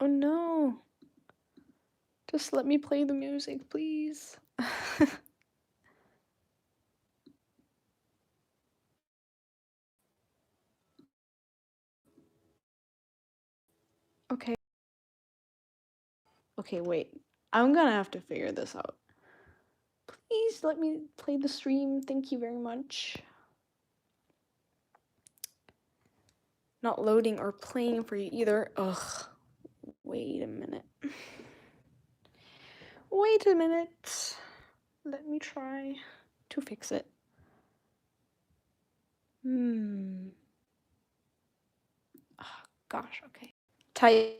Oh no. Just let me play the music, please. Okay. Okay, wait. I'm gonna have to figure this out. Please let me play the stream. Thank you very much. Not loading or playing for you either. Ugh. Wait a minute. Wait a minute. Let me try to fix it. Oh, gosh, okay. Type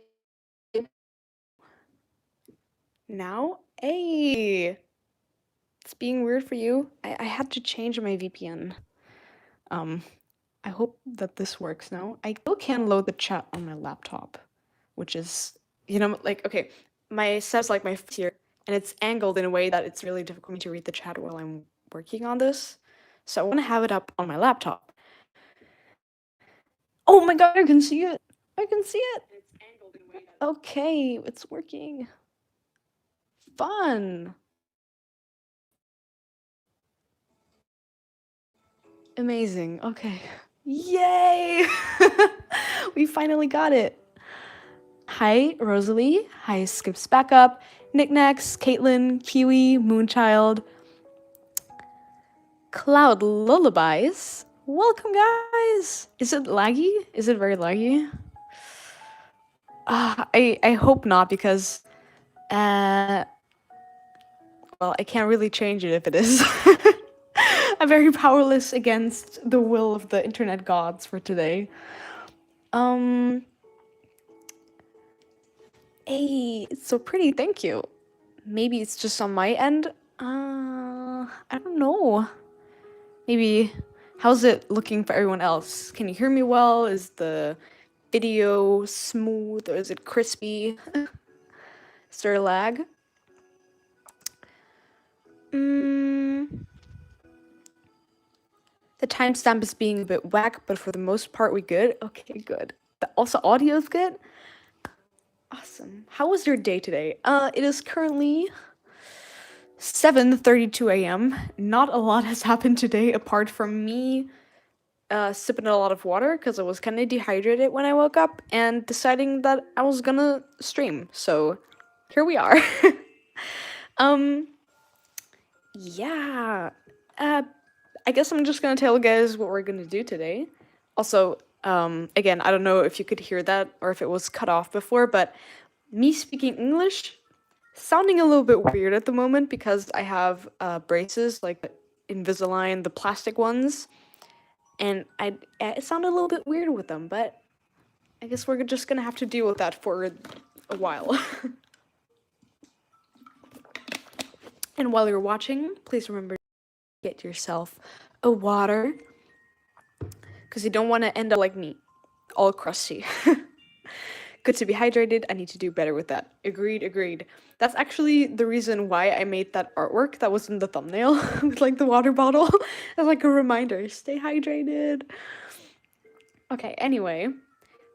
now? Hey! It's being weird for you. I had to change my VPN. I hope that this works now. I still can load the chat on my laptop, which is, like, okay, my set's like my here, and it's angled in a way that it's really difficult for me to read the chat while I'm working on this. So I want to have it up on my laptop. Oh my god, I can see it! I can see it! Okay, it's working. Fun! Amazing, okay. Yay! We finally got it. Hi, Rosalie. Hi, Skips Backup, Knickknacks, Caitlin, Kiwi, Moonchild, Cloud Lullabies. Welcome, guys! Is it laggy? Is it very laggy? I hope not, because, well, I can't really change it if it is. I'm very powerless against the will of the internet gods for today. Hey, it's so pretty, thank you. Maybe it's just on my end. I don't know. Maybe, how's it looking for everyone else? Can you hear me well? Is the video smooth or is it crispy? Is there a lag? The timestamp is being a bit whack, but for the most part, we good. Okay, good. Also, audio is good. Awesome. How was your day today? It is currently 7:32 a.m. Not a lot has happened today apart from me sipping a lot of water because I was kind of dehydrated when I woke up and deciding that I was gonna stream. So here we are. Yeah. I guess I'm just gonna tell you guys what we're gonna do today. Also, again, I don't know if you could hear that or if it was cut off before, but me speaking English sounding a little bit weird at the moment because I have braces like Invisalign, the plastic ones, and it sounded a little bit weird with them, but I guess we're just gonna have to deal with that for a while. And while you're watching, please remember to get yourself a water because you don't want to end up like me, all crusty. Good to be hydrated. I need to do better with that. Agreed, agreed. That's actually the reason why I made that artwork that was in the thumbnail with like the water bottle as like a reminder, stay hydrated. Okay, anyway,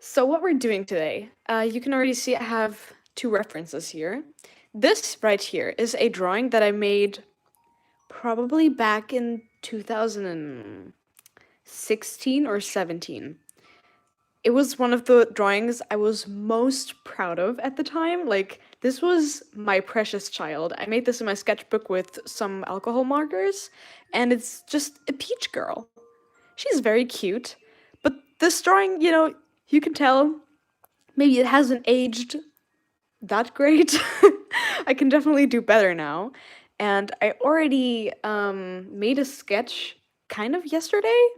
so what we're doing today, you can already see I have two references here. This right here is a drawing that I made probably back in 2016 or 17. It was one of the drawings I was most proud of at the time. Like, this was my precious child. I made this in my sketchbook with some alcohol markers, and it's just a peach girl. She's very cute, but this drawing, you can tell maybe it hasn't aged that great. I can definitely do better now. And I already made a sketch kind of yesterday,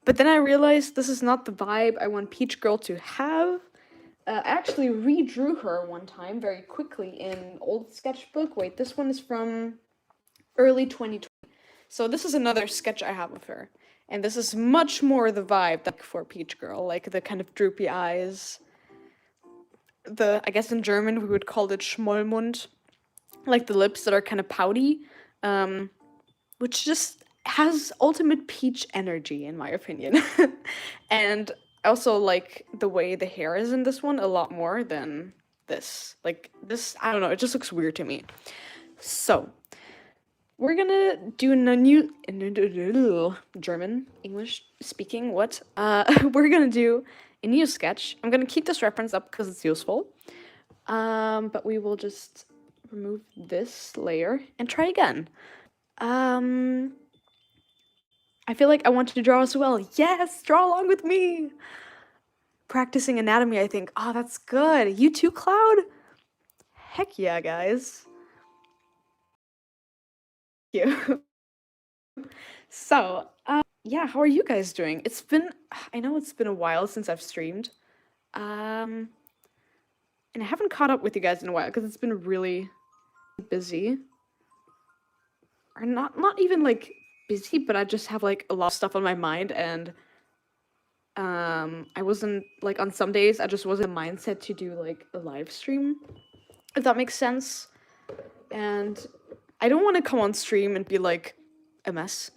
but then I realized this is not the vibe I want Peach Girl to have. I actually redrew her one time very quickly in old sketchbook. Wait, this one is from early 2020. So this is another sketch I have of her. And this is much more the vibe like for Peach Girl, like the kind of droopy eyes. I guess in German we would call it Schmollmund, like the lips that are kind of pouty, which just has ultimate peach energy in my opinion. And I also like the way the hair is in this one a lot more than this. Like this, I don't know, it just looks weird to me. So we're gonna do a new German, English speaking, what? We're gonna do a new sketch. I'm gonna keep this reference up because it's useful. But we will just remove this layer and try again. I feel like I want to draw as well. Yes, draw along with me. Practicing anatomy, I think. Oh, that's good. You too, Cloud? Heck yeah, guys. Thank you. So, yeah, how are you guys doing? I know it's been a while since I've streamed. And I haven't caught up with you guys in a while because it's been really busy. Or not even like busy, but I just have like a lot of stuff on my mind, and I wasn't like on some days I just wasn't in the mindset to do like a live stream, if that makes sense. And I don't want to come on stream and be like a mess.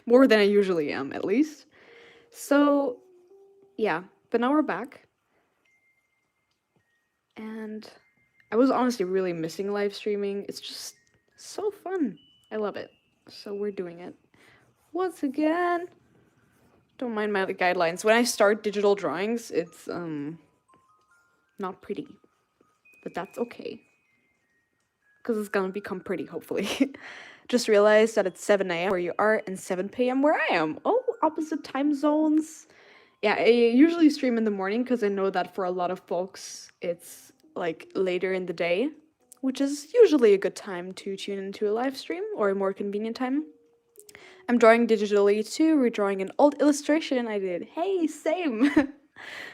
More than I usually am, at least. So, yeah, but now we're back. And I was honestly really missing live streaming. It's just so fun. I love it. So we're doing it once again. Don't mind my guidelines. When I start digital drawings, it's not pretty. But that's okay. Because it's gonna become pretty, hopefully. Just realized that it's 7 a.m. where you are and 7 p.m. where I am. Oh, opposite time zones. Yeah, I usually stream in the morning because I know that for a lot of folks, it's like later in the day, which is usually a good time to tune into a live stream or a more convenient time. I'm drawing digitally too, redrawing an old illustration I did. Hey, same!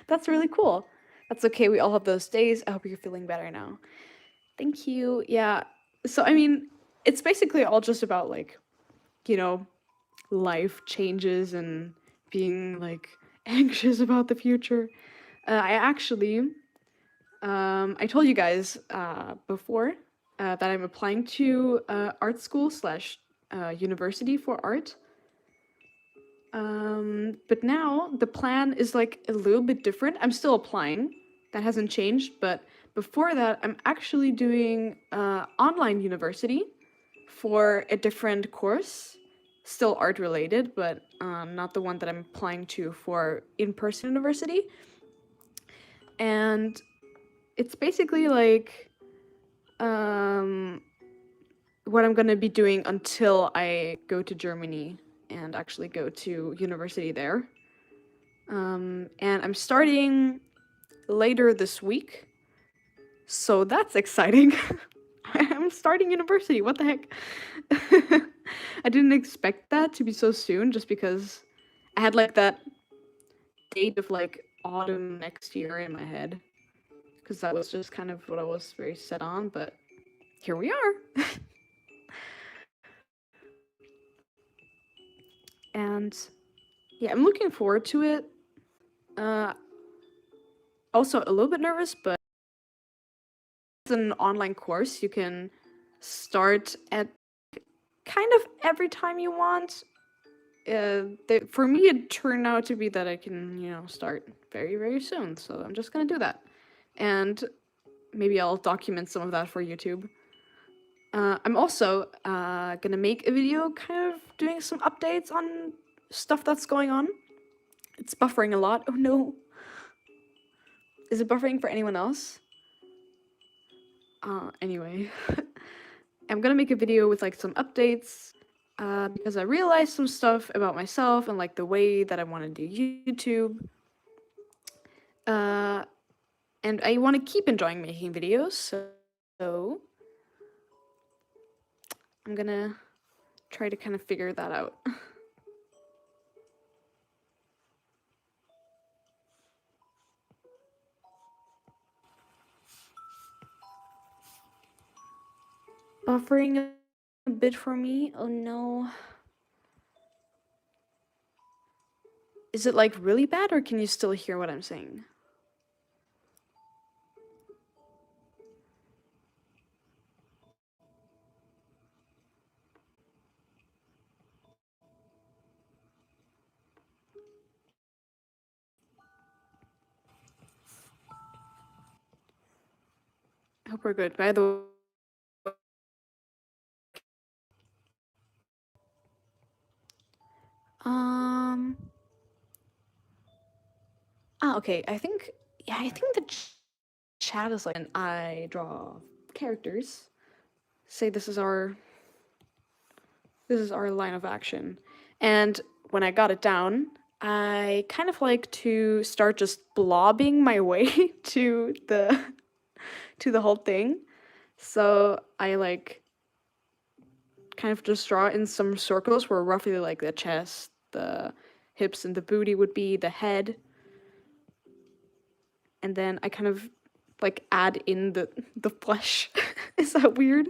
That's really cool. That's okay, we all have those days. I hope you're feeling better now. Thank you. Yeah. So, I mean, it's basically all just about like, you know, life changes and being like anxious about the future. I actually, I told you guys before that I'm applying to art school slash university for art. But now the plan is like a little bit different. I'm still applying. That hasn't changed, but before that, I'm actually doing online university for a different course, still art related, but not the one that I'm applying to for in-person university. And it's basically like what I'm gonna be doing until I go to Germany and actually go to university there. And I'm starting later this week, so that's exciting. I'm starting university. What the heck? I didn't expect that to be so soon, just because I had like that date of like autumn next year in my head, because that was just kind of what I was very set on. But here we are. And yeah, I'm looking forward to it. Uh, Also a little bit nervous, but it's an online course. You can start at kind of every time you want. For me, it turned out to be that I can, start very, very soon. So I'm just gonna do that. And maybe I'll document some of that for YouTube. I'm also gonna make a video kind of doing some updates on stuff that's going on. It's buffering a lot. Oh no. Is it buffering for anyone else? Anyway. I'm gonna make a video with like some updates because I realized some stuff about myself and like the way that I want to do YouTube. And I want to keep enjoying making videos, so I'm gonna try to kind of figure that out. Buffering a bit for me. Oh no. Is it like really bad, or can you still hear what I'm saying? I hope we're good. By the way, um, okay. I think the chat is like, and I draw characters. Say this is our line of action, and when I got it down, I kind of like to start just blobbing my way to the whole thing. So I like kind of just draw in some circles where roughly like the chest, the hips, and the booty would be, the head, and then I kind of like add in the flesh. Is that weird?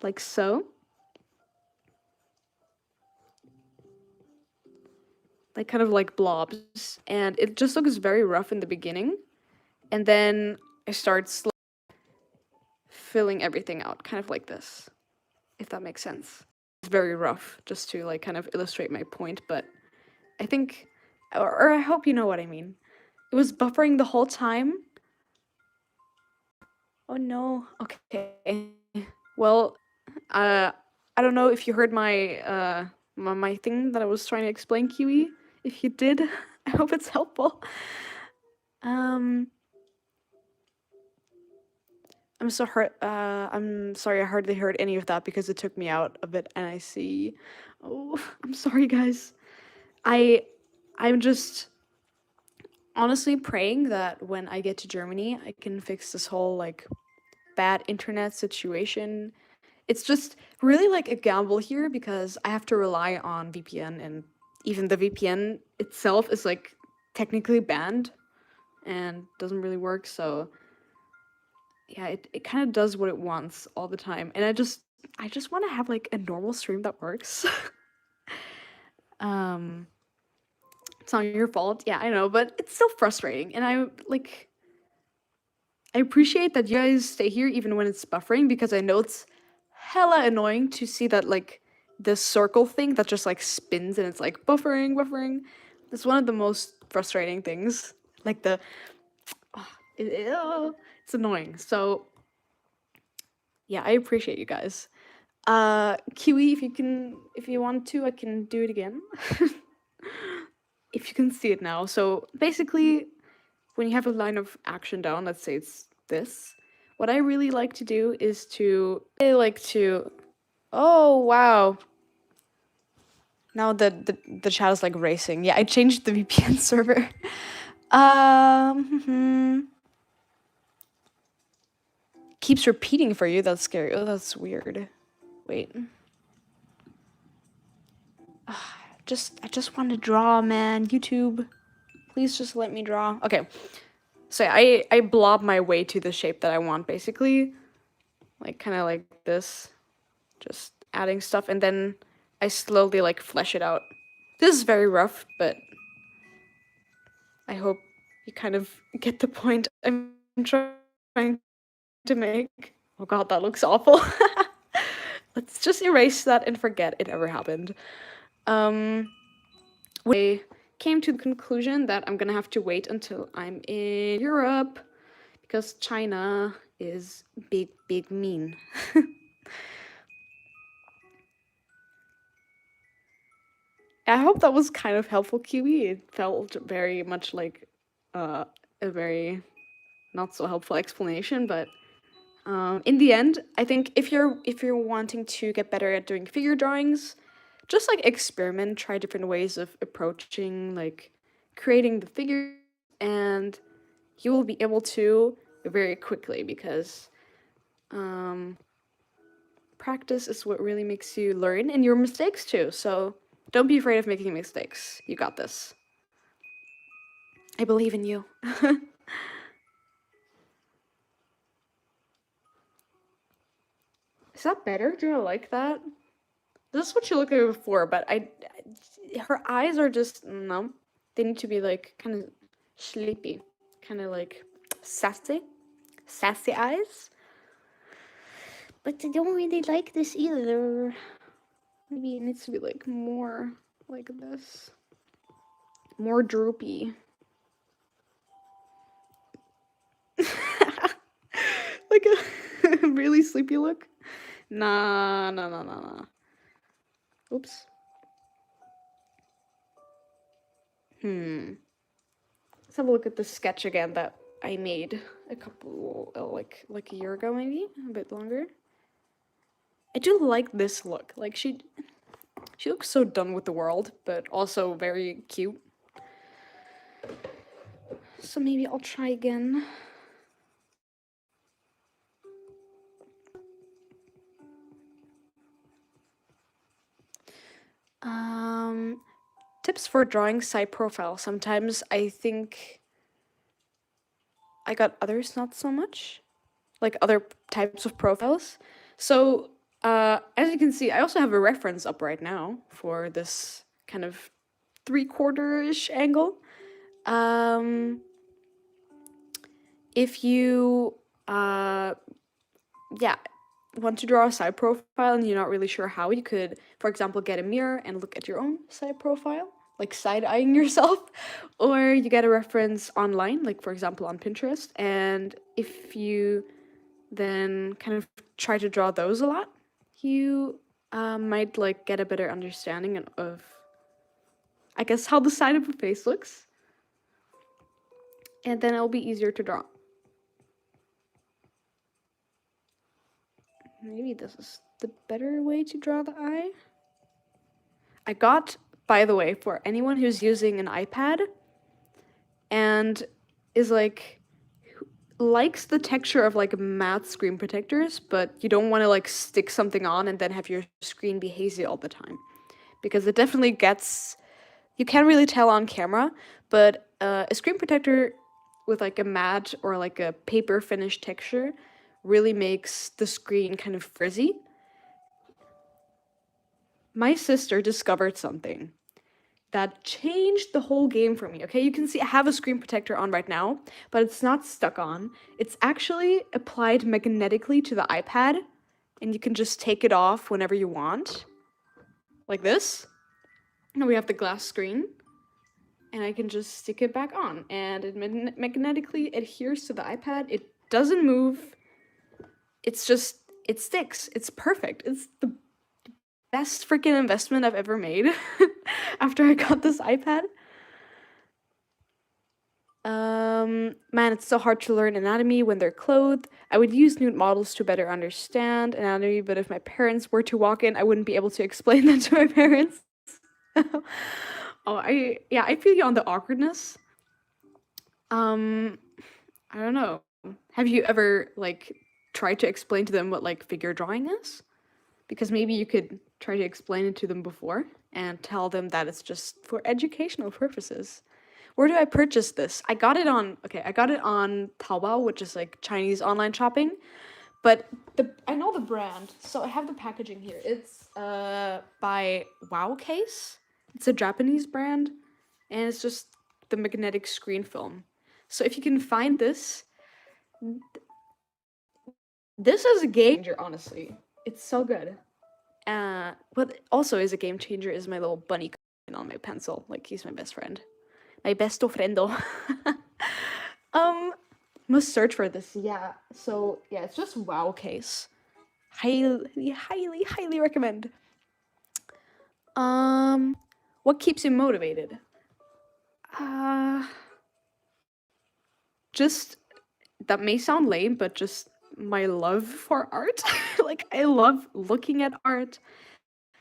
Like so. Like kind of like blobs, and it just looks very rough in the beginning, and then I start filling everything out, kind of like this, if that makes sense. It's very rough, just to like kind of illustrate my point, but I think, or I hope you know what I mean. It was buffering the whole time. Oh no. Okay. Well, uh, I don't know if you heard my thing that I was trying to explain, Kiwi. If you did, I hope it's helpful. Um, I'm sorry I hardly heard any of that because it took me out a bit, and I see. Oh, I'm sorry, guys. I I'm just honestly praying that when I get to Germany, I can fix this whole like bad internet situation. It's just really like a gamble here because I have to rely on VPN, and even the VPN itself is like technically banned and doesn't really work. So yeah, it kind of does what it wants all the time. And I just want to have like a normal stream that works. um it's not your fault. Yeah, I know, but it's still frustrating. And I appreciate that you guys stay here even when it's buffering because I know it's hella annoying to see that like this circle thing that just like spins and it's like buffering. It's one of the most frustrating things. Like the it's annoying. So yeah, I appreciate you guys. Kiwi, if you want to, I can do it again. If you can see it now. So basically, when you have a line of action down, let's say it's this, what I really like to do is oh wow. Now the chat is like racing. Yeah, I changed the VPN server. Keeps repeating for you. That's scary. Oh, that's weird. Wait. I just want to draw, man. YouTube, please just let me draw. Okay. So I blob my way to the shape that I want, basically. Like kind of like this. Just adding stuff, and then I slowly like flesh it out. This is very rough, but I hope you kind of get the point I'm trying to make. Oh god, that looks awful. Let's just erase that and forget it ever happened. We came to the conclusion that I'm gonna have to wait until I'm in Europe because China is big mean. I hope that was kind of helpful, Kiwi. It felt very much like a very not so helpful explanation, but in the end, I think if you're wanting to get better at doing figure drawings, just like experiment, try different ways of approaching like creating the figure, and you will be able to very quickly because practice is what really makes you learn, and your mistakes too. So don't be afraid of making mistakes. You got this. I believe in you. Is that better? Do you like that? This is what she looked like before, but her eyes are just no. They need to be like kind of sleepy, kind of like sassy eyes. But I don't really like this either. Maybe it needs to be like more like this, more droopy. Like a really sleepy look? Nah, nah, nah, nah, nah. Oops. Let's have a look at the sketch again that I made a couple, like a year ago, maybe a bit longer. I do like this look. Like she looks so done with the world, but also very cute. So maybe I'll try again. Tips for drawing side profile. Sometimes I think I got others not so much, like other types of profiles. So as you can see, I also have a reference up right now for this kind of 3/4-ish angle. If you yeah, want to draw a side profile and you're not really sure how, you could, for example, get a mirror and look at your own side profile, like side-eyeing yourself, or you get a reference online, like for example on Pinterest, and if you then kind of try to draw those a lot, you might like get a better understanding of, I guess, how the side of a face looks, and then it'll be easier to draw. Maybe this is the better way to draw the eye. I got, by the way, for anyone who's using an iPad and is like, likes the texture of like matte screen protectors, but you don't want to like stick something on and then have your screen be hazy all the time. Because it definitely gets, you can't really tell on camera, but a screen protector with like a matte or like a paper finish texture really makes the screen kind of frizzy. My sister discovered something that changed the whole game for me. Okay, you can see I have a screen protector on right now, but it's not stuck on. It's actually applied magnetically to the iPad, and you can just take it off whenever you want, like this. Now we have the glass screen, and I can just stick it back on, and it magnetically adheres to the iPad. It doesn't move. It's just, it sticks. It's perfect. It's the best freaking investment I've ever made after I got this iPad. Man, it's so hard to learn anatomy when they're clothed. I would use nude models to better understand anatomy, but if my parents were to walk in, I wouldn't be able to explain that to my parents. I feel you on the awkwardness. I don't know. Have you ever like tried to explain to them what like figure drawing is? Because maybe you could try to explain it to them before and tell them that it's just for educational purposes. Where do I purchase this? I got it on Taobao, which is like Chinese online shopping. But I know the brand, so I have the packaging here. It's by Wow Case. It's a Japanese brand, and it's just the magnetic screen film. So if you can find this, this is a game changer, honestly. It's so good. What also is a game changer is my little bunny on my pencil. Like, he's my best friend. My besto friendo. Must search for this. Yeah. So yeah, it's just Wow Case. Highly recommend. What keeps you motivated? Just, that may sound lame, but just my love for art. Like, I love looking at art.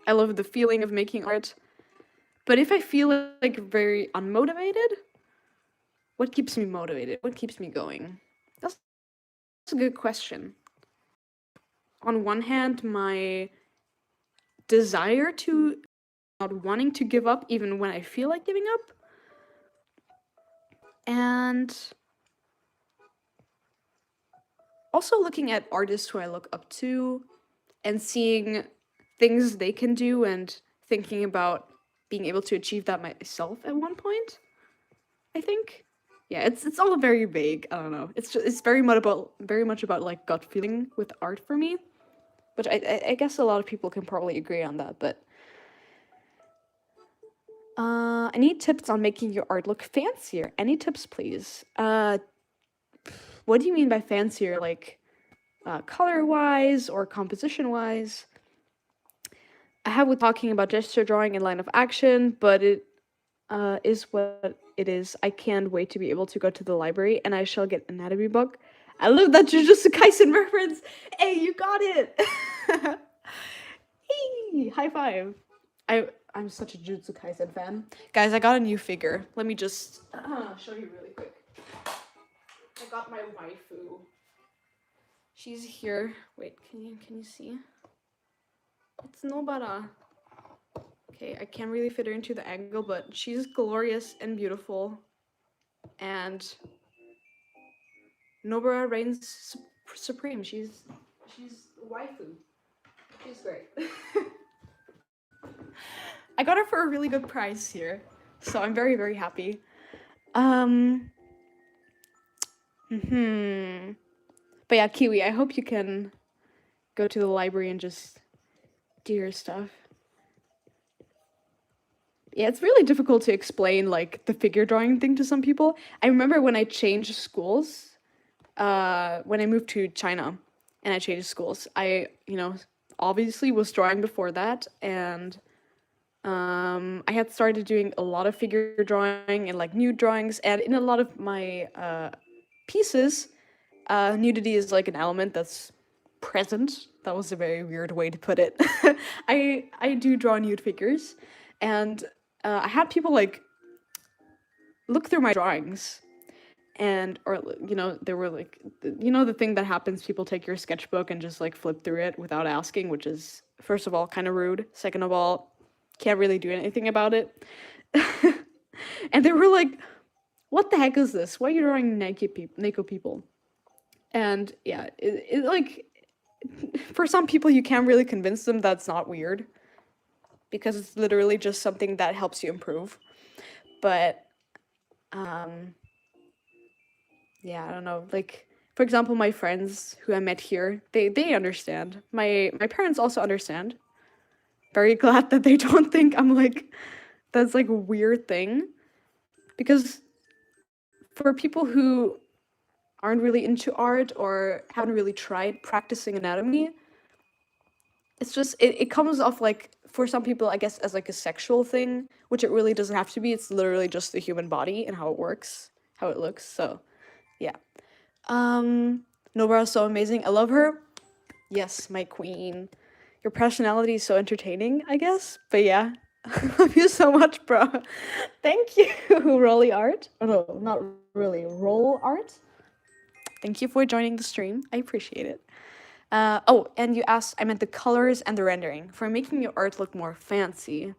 I love the feeling of making art. But if I feel like very unmotivated, what keeps me motivated? What keeps me going? That's a good question. On one hand, my desire to, not wanting to give up even when I feel like giving up. And also looking at artists who I look up to and seeing things they can do and thinking about being able to achieve that myself at one point, I think. Yeah, it's all very vague. I don't know. It's very much about like gut feeling with art for me, which I guess a lot of people can probably agree on that. But I need tips on making your art look fancier. Any tips, please? What do you mean by fancier? Like, color-wise or composition-wise. I have with talking about gesture drawing and line of action, but it is what it is. I can't wait to be able to go to the library and I shall get anatomy book. I love that Jujutsu Kaisen reference. Hey, you got it. Hey, high five. I'm such a Jujutsu Kaisen fan. Guys, I got a new figure. Let me just show you really quick. I got my waifu. She's here. Wait, can you see? It's Nobara. Okay, I can't really fit her into the angle, but she's glorious and beautiful. And Nobara reigns supreme. She's waifu. She's great. I got her for a really good price here, so I'm very, very happy. But yeah, Kiwi, I hope you can go to the library and just do your stuff. Yeah, it's really difficult to explain like the figure drawing thing to some people. I remember when I changed schools, when I moved to China and I changed schools, I, obviously was drawing before that, and I had started doing a lot of figure drawing and like nude drawings, and in a lot of my pieces, nudity is like an element that's present. That was a very weird way to put it. I do draw nude figures, and I had people like look through my drawings, and or they were like, the thing that happens, people take your sketchbook and just like flip through it without asking, which is first of all kind of rude, second of all can't really do anything about it. And they were like, what the heck is this? Why are you drawing naked people? And yeah, it like, for some people you can't really convince them that's not weird, because it's literally just something that helps you improve. But yeah, I don't know, like, for example, my friends who I met here, they understand. My parents also understand. Very glad that they don't think I'm like, that's like a weird thing, because for people who aren't really into art or haven't really tried practicing anatomy, it's just it comes off like, for some people I guess, as like a sexual thing, which it really doesn't have to be. It's literally just the human body and how it works, how it looks. So yeah. Nobara's so amazing. I love her. Yes, my queen. Your personality is so entertaining, I guess. But yeah. Love you so much, bro. Thank you, Rolly Art. Oh no, not really. Roll Art. Thank you for joining the stream. I appreciate it. Oh, and you asked, I meant the colors and the rendering. For making your art look more fancy.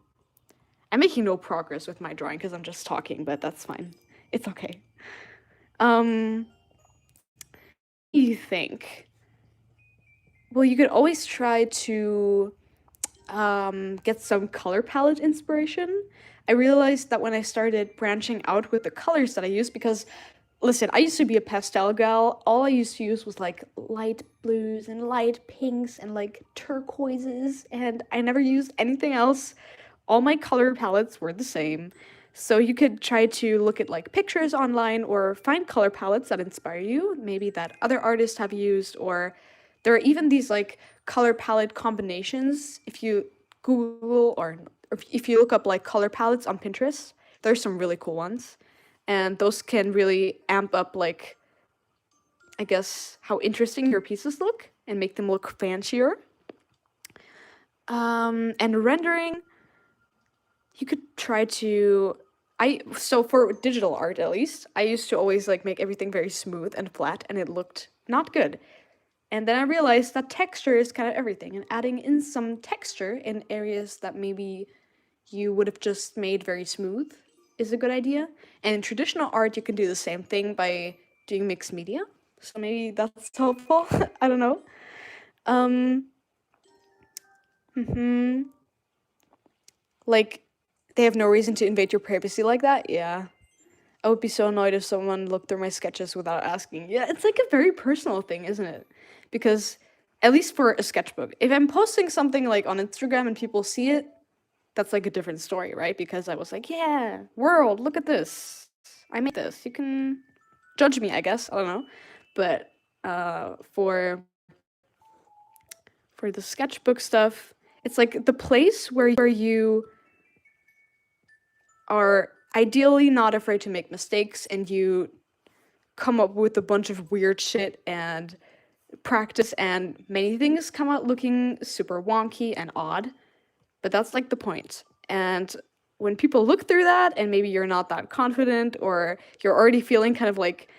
I'm making no progress with my drawing because I'm just talking, but that's fine. It's okay. What do you think? Well, you could always try to get some color palette inspiration. I realized that when I started branching out with the colors that I use, because listen, I used to be a pastel gal. All I used to use was like light blues and light pinks and like turquoises, and I never used anything else. All my color palettes were the same. So you could try to look at like pictures online or find color palettes that inspire you, maybe that other artists have used, or there are even these like color palette combinations. If you Google or if you look up like color palettes on Pinterest, there's some really cool ones. And those can really amp up like, I guess, how interesting your pieces look and make them look fancier. And rendering, you could try to so for digital art, at least, I used to always like make everything very smooth and flat, and it looked not good. And then I realized that texture is kind of everything, and adding in some texture in areas that maybe you would have just made very smooth is a good idea. And in traditional art, you can do the same thing by doing mixed media. So maybe that's helpful. I don't know. Like, they have no reason to invade your privacy like that. Yeah. I would be so annoyed if someone looked through my sketches without asking. Yeah, it's like a very personal thing, isn't it? Because, at least for a sketchbook, if I'm posting something like on Instagram and people see it, that's like a different story, right? Because I was like, yeah, world, look at this. I made this. You can judge me, I guess. I don't know. But for for the sketchbook stuff, it's like the place where you are ideally not afraid to make mistakes and you come up with a bunch of weird shit and practice, and many things come out looking super wonky and odd, but that's like the point. And when people look through that and maybe you're not that confident or you're already feeling kind of like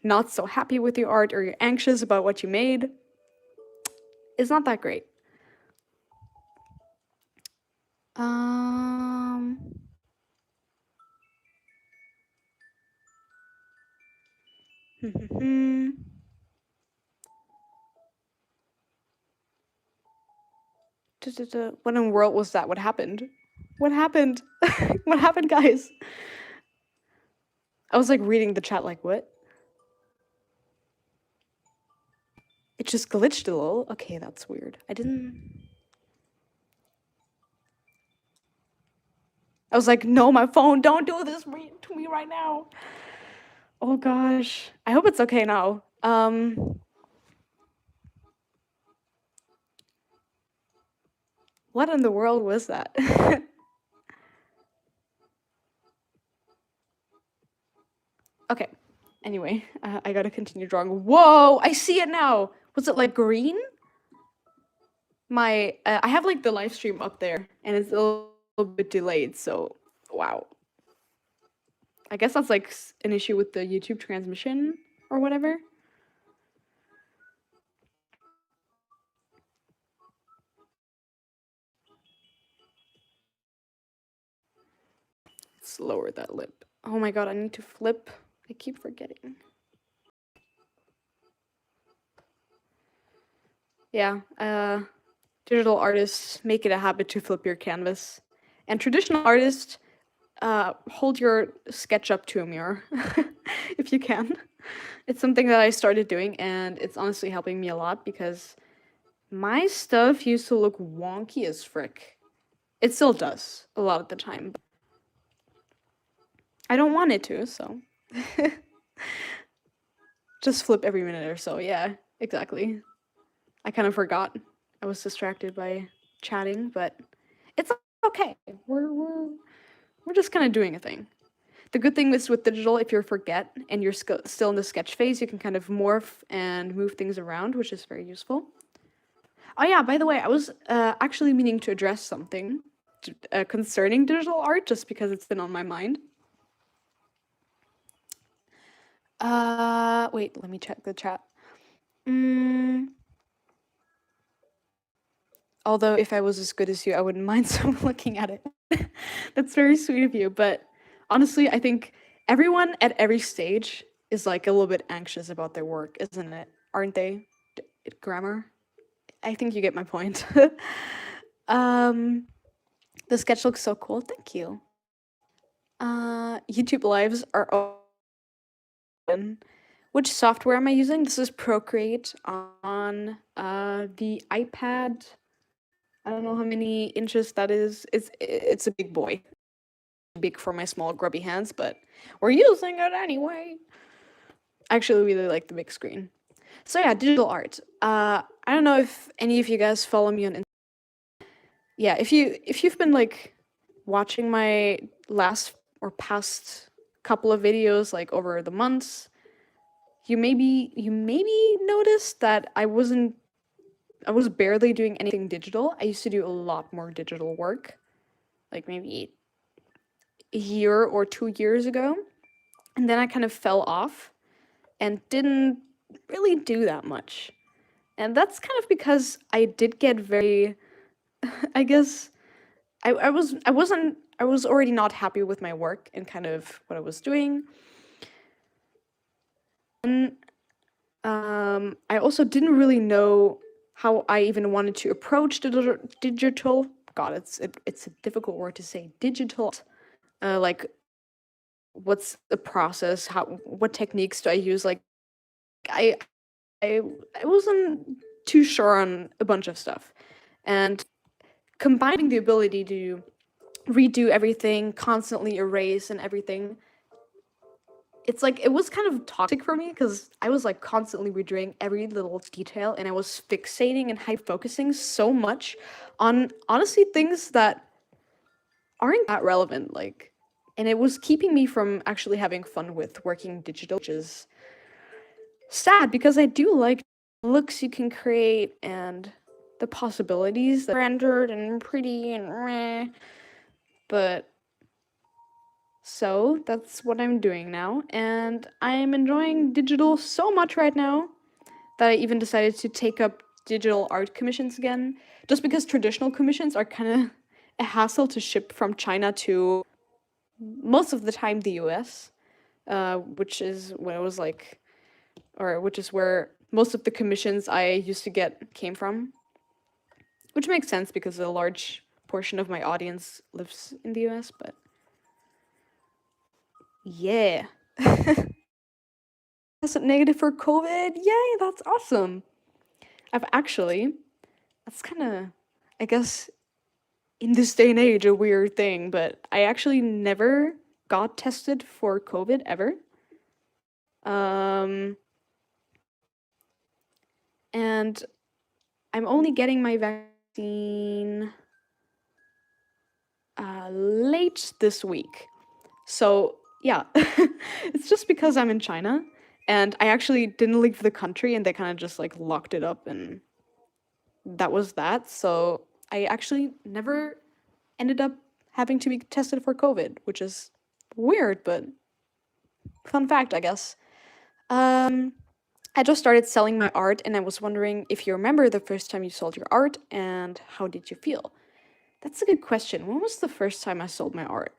not so happy with your art or you're anxious about what you made, it's not that great. Um What in the world was that? What happened? What happened? What happened, guys? I was like reading the chat like, what? It just glitched a little. Okay, that's weird. I was like, no, my phone, don't do this to me right now. Oh gosh. I hope it's okay now. What in the world was that? Okay. Anyway, I gotta continue drawing. Whoa! I see it now! Was it like green? I have like the live stream up there, and it's a little bit delayed, so wow. I guess that's like an issue with the YouTube transmission or whatever. Let's lower that lip. Oh my god, I need to flip. I keep forgetting. Yeah, digital artists make it a habit to flip your canvas. And traditional artists, hold your sketch up to a mirror if you can. It's something that I started doing, and it's honestly helping me a lot because my stuff used to look wonky as frick. It still does a lot of the time. But I don't want it to, so. Just flip every minute or so. Yeah, exactly. I kind of forgot. I was distracted by chatting, but it's okay. We're just kind of doing a thing. The good thing is with digital, if you forget and you're still in the sketch phase, you can kind of morph and move things around, which is very useful. Oh yeah, by the way, I was actually meaning to address something concerning digital art, just because it's been on my mind. Wait, let me check the chat. Although if I was as good as you, I wouldn't mind someone looking at it. That's very sweet of you, but honestly, I think everyone at every stage is like a little bit anxious about their work, isn't it? Aren't they? Grammar? I think you get my point. The sketch looks so cool. Thank you. YouTube lives are open. Which software am I using? This is Procreate on the iPad. I don't know how many inches that is. It's a big boy. Big for my small grubby hands, but we're using it anyway. I actually really like the big screen. So yeah, digital art. I don't know if any of you guys follow me on yeah, if you've been like watching my last or past couple of videos like over the months, you maybe noticed that I was barely doing anything digital. I used to do a lot more digital work, like maybe a year or 2 years ago. And then I kind of fell off and didn't really do that much. And that's kind of because I did get very, I guess, I was already not happy with my work and kind of what I was doing. And I also didn't really know how I even wanted to approach digital. God, it's a difficult word to say. Digital, like, what's the process? What techniques do I use? Like, I I wasn't too sure on a bunch of stuff, and combining the ability to redo everything, constantly erase and everything, it's like it was kind of toxic for me because I was like constantly redoing every little detail and I was fixating and hyper focusing so much on honestly things that aren't that relevant, like, and it was keeping me from actually having fun with working digital, which is sad because I do like looks you can create and the possibilities that are rendered and pretty and meh. But so that's what I'm doing now, and I'm enjoying digital so much right now that I even decided to take up digital art commissions again, just because traditional commissions are kind of a hassle to ship from China to most of the time the US, which is what it was like, or which is where most of the commissions I used to get came from, which makes sense because a large portion of my audience lives in the US, but yeah. Tested negative for COVID. Yay, that's awesome. I've actually, that's kind of, I guess, in this day and age, a weird thing, but I actually never got tested for COVID ever. Um, and I'm only getting my vaccine late this week. So, yeah, it's just because I'm in China and I actually didn't leave the country and they kind of just like locked it up and that was that. So, I actually never ended up having to be tested for COVID, which is weird, but fun fact, I guess. Um, I just started selling my art, and I was wondering if you remember the first time you sold your art, and how did you feel? That's a good question. When was the first time I sold my art?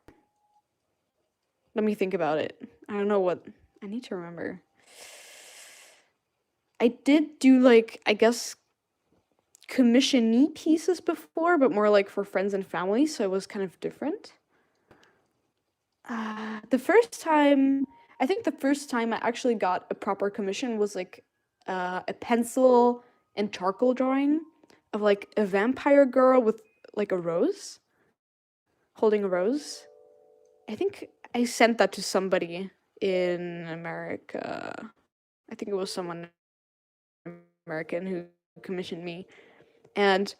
Let me think about it. I don't know what. I need to remember. I did do, like, I guess, commissionee pieces before, but more like for friends and family, so it was kind of different. The first time, I think the first time I actually got a proper commission was like a pencil and charcoal drawing of like a vampire girl with like a rose, holding a rose. I think I sent that to somebody in America. I think it was someone American who commissioned me. And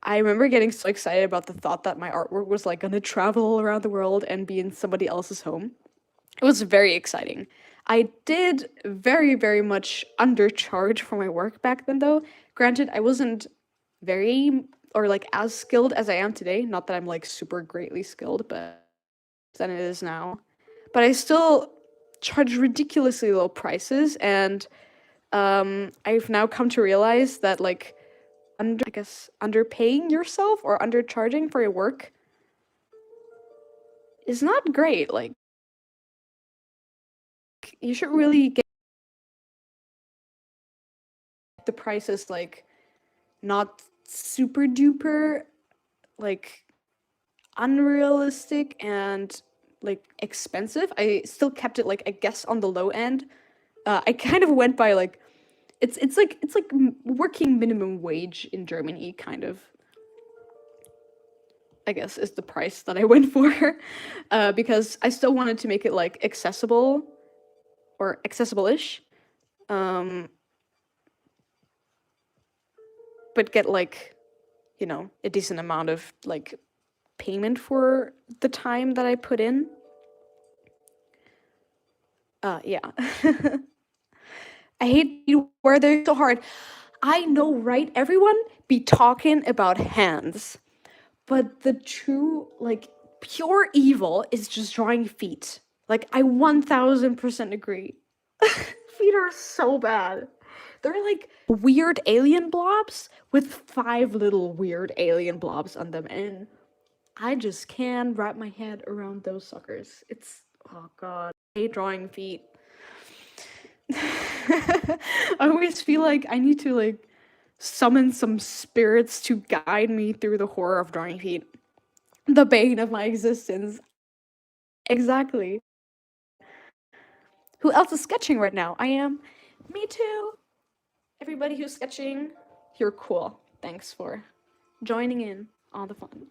I remember getting so excited about the thought that my artwork was like gonna travel around the world and be in somebody else's home. It was very exciting. I did very, very much undercharge for my work back then, though. Granted, I wasn't very or like as skilled as I am today. Not that I'm like super greatly skilled, but than it is now. But I still charge ridiculously low prices, and I've now come to realize that like I guess underpaying yourself or undercharging for your work is not great. Like you should really get the prices like not super duper like unrealistic and like expensive. I still kept it like I guess on the low end. I kind of went by like it's like working minimum wage in Germany kind of. I guess is the price that I went for, because I still wanted to make it like accessible or accessible-ish, um, but get like a decent amount of like payment for the time that I put in. Yeah. I hate you where they're so hard. I know, right? Everyone be talking about hands, but the true, like, pure evil is just drawing feet. Like, I 1000% agree. Feet are so bad. They're like weird alien blobs with 5 little weird alien blobs on them, and I just can't wrap my head around those suckers. It's, oh god, I hate drawing feet. I always feel like I need to like summon some spirits to guide me through the horror of drawing feet. The bane of my existence. Exactly. Who else is sketching right now? I am. Me too. Everybody who's sketching, you're cool. Thanks for joining in on the fun.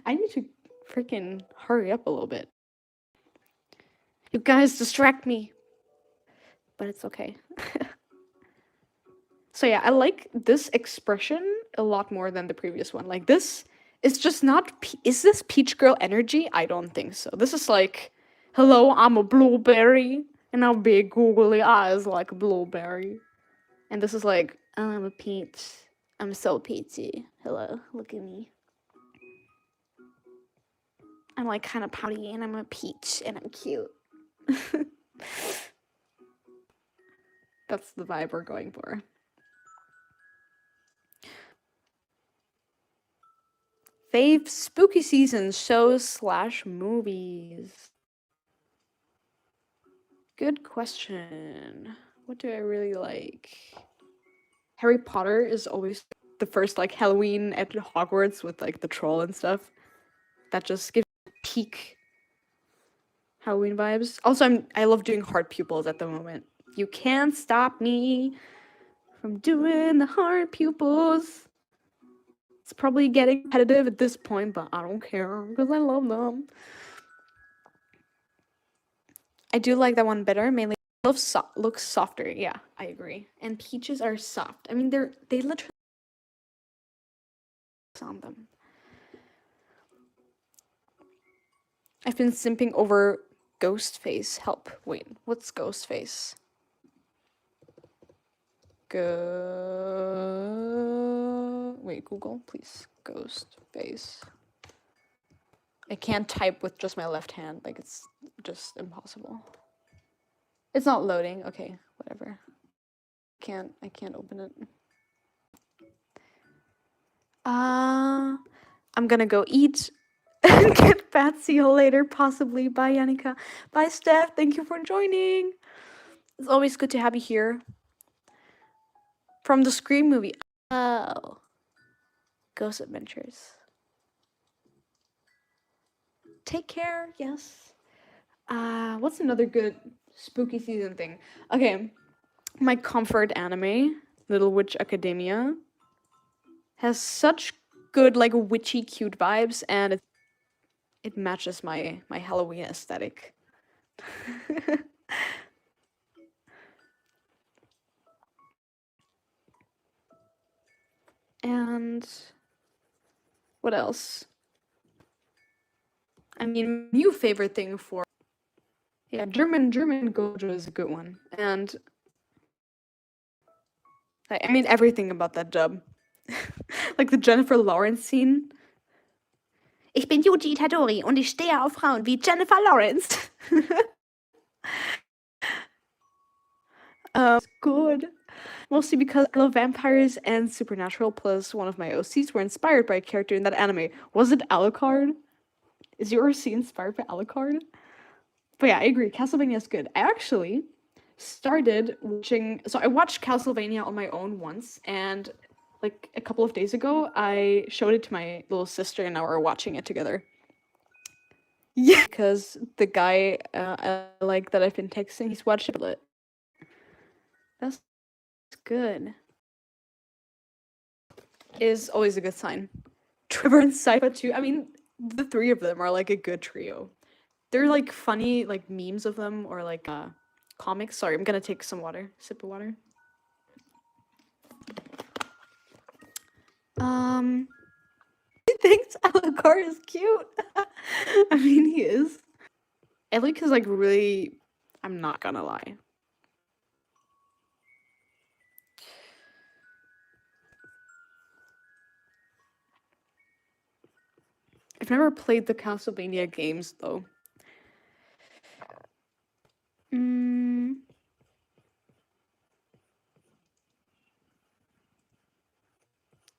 I need to freaking hurry up a little bit. You guys distract me. But it's okay. So yeah, I like this expression a lot more than the previous one. Like this is just not is this peach girl energy? I don't think so. This is like, hello, I'm a blueberry and I've big googly eyes like a blueberry. And this is like, oh, I'm a peach. I'm so peachy. Hello, look at me. I'm like kind of pouty and I'm a peach and I'm cute. That's the vibe we're going for. Fave spooky season shows / movies. Good question. What do I really like? Harry Potter is always the first like Halloween at Hogwarts with like the troll and stuff. That just gives peak Halloween vibes. Also, I love doing heart pupils at the moment. You can't stop me from doing the heart pupils. It's probably getting repetitive at this point, but I don't care because I love them. I do like that one better, mainly looks softer. Yeah, I agree. And peaches are soft. I mean, they literally on them. I've been simping over Ghostface. Help. Wait, what's Ghostface? Wait, Google, please. Ghostface. I can't type with just my left hand. Like, it's just impossible. It's not loading. Okay, whatever. I can't open it. I'm gonna go eat and get fat. See you later, possibly. Bye, Yannicka. Bye, Steph. Thank you for joining. It's always good to have you here. From the Scream movie. Oh. Ghost Adventures. Take care, yes. What's another good spooky season thing? Okay, my comfort anime, Little Witch Academia, has such good like witchy cute vibes, and it matches my Halloween aesthetic. And what else? I mean, new favorite thing for yeah, German Gojo is a good one, and I mean everything about that dub, like the Jennifer Lawrence scene. Ich bin Yuji Itadori und ich stehe auf Frauen wie Jennifer Lawrence. Good. Mostly because I love vampires and supernatural, plus one of my OCs were inspired by a character in that anime. Was it Alucard? Is your OC inspired by Alucard? But yeah, I agree. Castlevania is good. I actually started watching. So I watched Castlevania on my own once, and like a couple of days ago, I showed it to my little sister, and now we're watching it together. Yeah, because the guy I like that I've been texting, he's watched it. That's good. Is always a good sign. Trevor and Sypha too. I mean, the three of them are like a good trio. They're like funny, like memes of them or like comics. Sorry, I'm gonna take some water. Sip of water. He thinks Alucard is cute. I mean, he is. Alec is like really. I'm not gonna lie. I've never played the Castlevania games though.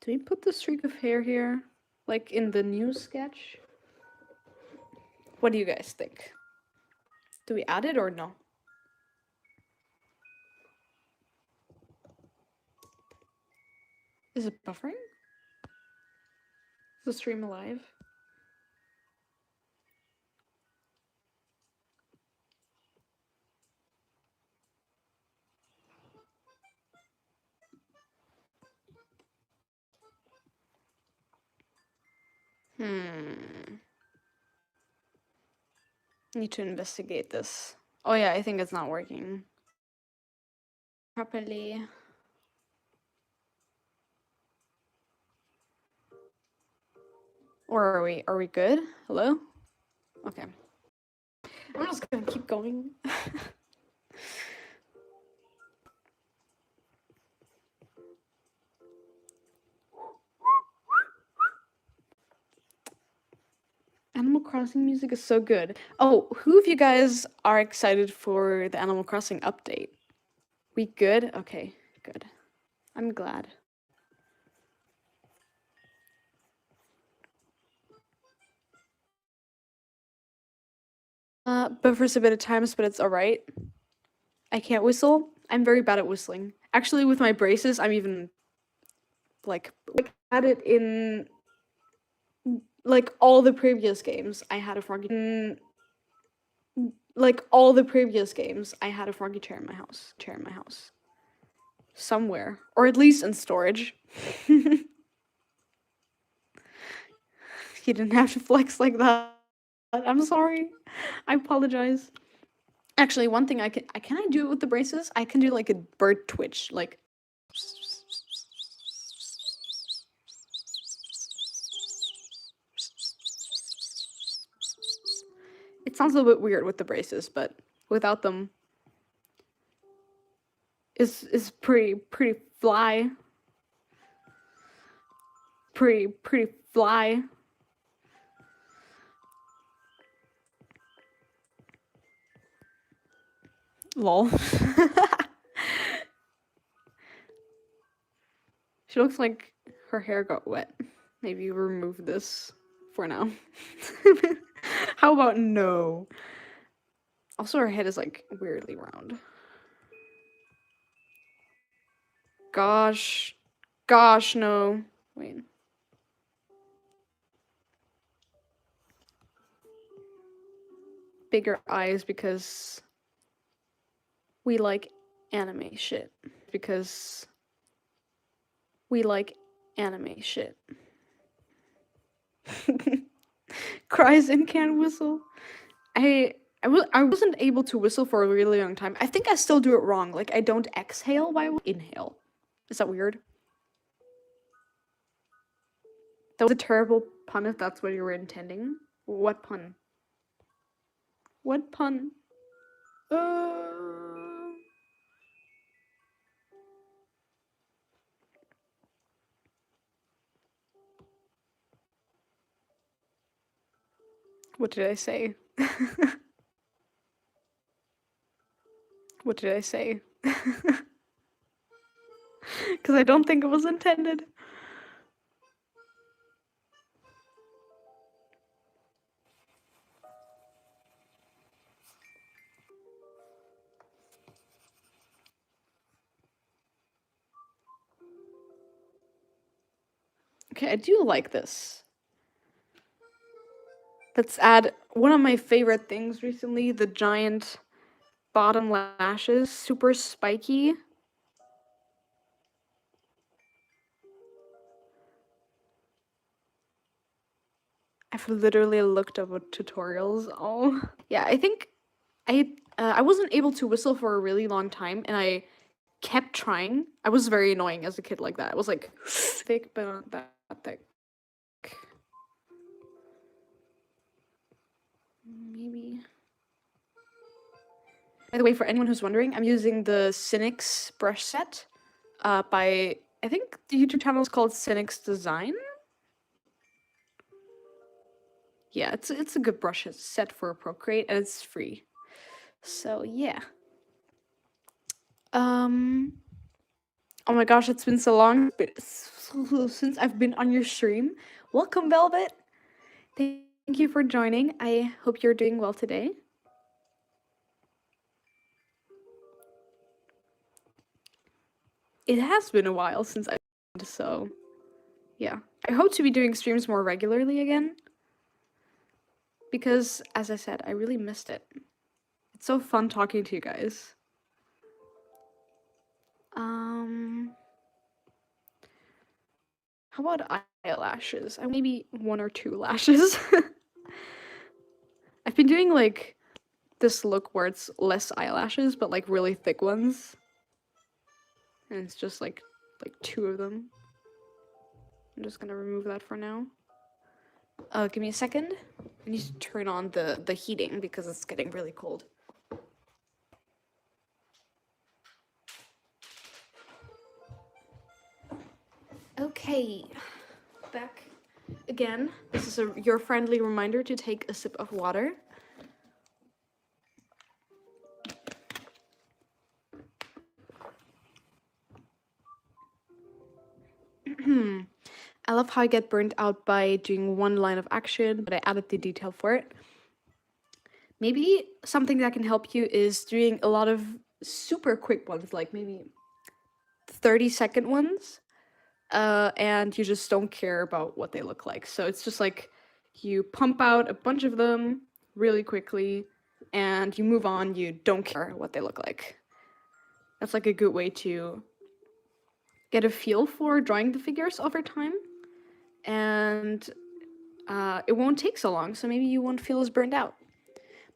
Do we put the streak of hair here? Like in the new sketch? What do you guys think? Do we add it or no? Is it buffering? Is the stream alive? Need to investigate this. Oh yeah, I think it's not working properly. Or are we good? Hello? Okay. I'm just gonna keep going. Animal Crossing music is so good. Oh, who of you guys are excited for the Animal Crossing update? We good? Okay, good. I'm glad. Buffers a bit at times, but it's alright. I can't whistle. I'm very bad at whistling. Actually, with my braces, I'm even like at it in like all the previous games. I had a froggy. Like all the previous games, I had a froggy chair in my house. Somewhere, or at least in storage. You didn't have to flex like that. I'm sorry. I apologize. Actually, one thing can I do it with the braces? I can do like a bird twitch, like it sounds a little bit weird with the braces, but without them is pretty fly. Pretty fly. Lol. She looks like her hair got wet. Maybe remove this for now. How about no? Also, her head is like weirdly round. Gosh. Gosh, no. Wait. Bigger eyes because we like anime shit. Because we like anime shit. Cries and can't whistle. I wasn't able to whistle for a really long time. I think I still do it wrong. Like I don't exhale while I inhale. Is that weird? That was a terrible pun if that's what you were intending. What pun? What pun? Uh... What did I say? What did I say? Because I don't think it was intended. Okay, I do like this. Let's add one of my favorite things recently, the giant bottom lashes, super spiky. I've literally looked up tutorials. Oh, yeah. I think I wasn't able to whistle for a really long time, and I kept trying. I was very annoying as a kid like that. I was like thick, but not that thick. Maybe. By the way, for anyone who's wondering, I'm using the Cynics brush set by, I think the YouTube channel is called Cynics Design. Yeah, it's a good brush set for Procreate, and it's free. So yeah. Oh my gosh, it's been so long since I've been on your stream. Welcome, Velvet. Thank you for joining. I hope you're doing well today. It has been a while since I've so yeah. I hope to be doing streams more regularly again. Because, as I said, I really missed it. It's so fun talking to you guys. How about eyelashes? I maybe 1 or 2 lashes. I've been doing like this look where it's less eyelashes, but like really thick ones. And it's just like two of them. I'm just gonna remove that for now. Give me a second. I need to turn on the heating because it's getting really cold. Okay, back again. This is your friendly reminder to take a sip of water. I love how I get burnt out by doing one line of action, but I added the detail for it. Maybe something that can help you is doing a lot of super quick ones, like maybe 30-second ones, and you just don't care about what they look like. So it's just like you pump out a bunch of them really quickly, and you move on, you don't care what they look like. That's like a good way to get a feel for drawing the figures over time, and it won't take so long, so maybe you won't feel as burned out.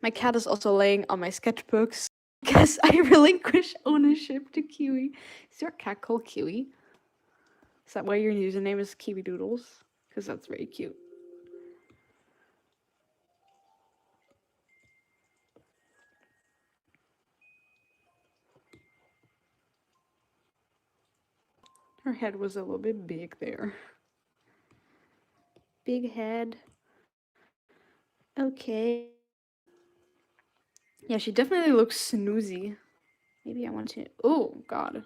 My cat is also laying on my sketchbooks because I relinquish ownership to Kiwi. Is your cat called Kiwi? Is that why your username is Kiwi Doodles? Because that's very cute. Her head was a little bit big there. Big head. Okay. Yeah, she definitely looks snoozy. Maybe I want to. Oh God.